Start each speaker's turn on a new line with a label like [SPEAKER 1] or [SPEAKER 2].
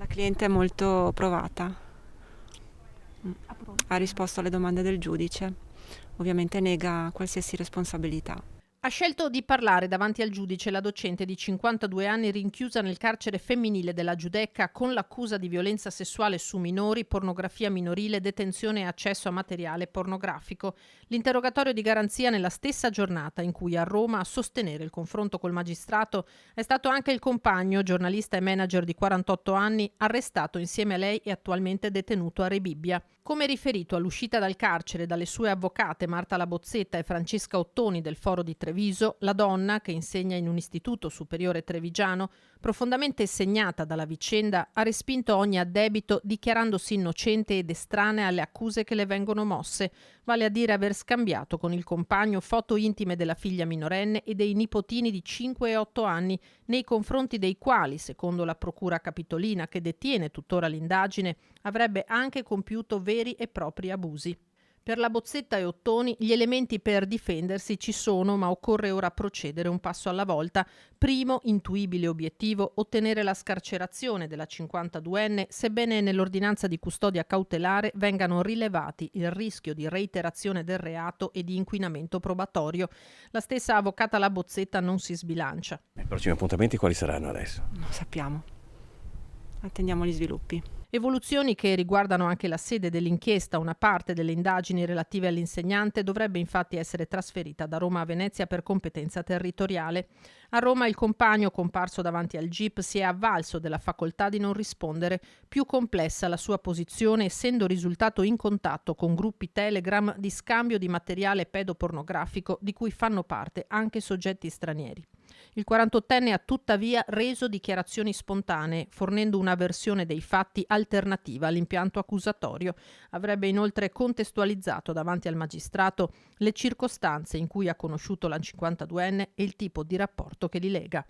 [SPEAKER 1] Cliente è molto provata, ha risposto alle domande del giudice, ovviamente nega qualsiasi responsabilità.
[SPEAKER 2] Ha scelto di parlare davanti al giudice la docente di 52 anni rinchiusa nel carcere femminile della Giudecca con l'accusa di violenza sessuale su minori, pornografia minorile, detenzione e accesso a materiale pornografico. L'interrogatorio di garanzia nella stessa giornata in cui a Roma a sostenere il confronto col magistrato è stato anche il compagno, giornalista e manager di 48 anni, arrestato insieme a lei e attualmente detenuto a Rebibbia. Come riferito all'uscita dal carcere dalle sue avvocate Marta Labozzetta e Francesca Ottoni del Foro di Treviso, la donna, che insegna in un istituto superiore trevigiano, profondamente segnata dalla vicenda, ha respinto ogni addebito dichiarandosi innocente ed estranea alle accuse che le vengono mosse, vale a dire aver scambiato con il compagno foto intime della figlia minorenne e dei nipotini di 5 e 8 anni, nei confronti dei quali, secondo la procura capitolina che detiene tuttora l'indagine, avrebbe anche compiuto veri e propri abusi. Per Labozzetta e Ottoni gli elementi per difendersi ci sono, ma occorre ora procedere un passo alla volta. Primo, intuibile obiettivo, ottenere la scarcerazione della 52enne, sebbene nell'ordinanza di custodia cautelare vengano rilevati il rischio di reiterazione del reato e di inquinamento probatorio. La stessa avvocata Labozzetta non si sbilancia.
[SPEAKER 3] I prossimi appuntamenti quali saranno adesso?
[SPEAKER 1] Non sappiamo. Attendiamo gli sviluppi.
[SPEAKER 2] Evoluzioni che riguardano anche la sede dell'inchiesta. Una parte delle indagini relative all'insegnante dovrebbe infatti essere trasferita da Roma a Venezia per competenza territoriale. A Roma il compagno, comparso davanti al GIP, si è avvalso della facoltà di non rispondere. Più complessa la sua posizione, essendo risultato in contatto con gruppi Telegram di scambio di materiale pedopornografico di cui fanno parte anche soggetti stranieri. Il 48enne ha tuttavia reso dichiarazioni spontanee, fornendo una versione dei fatti alternativa all'impianto accusatorio. Avrebbe inoltre contestualizzato davanti al magistrato le circostanze in cui ha conosciuto la 52enne e il tipo di rapporto che li lega.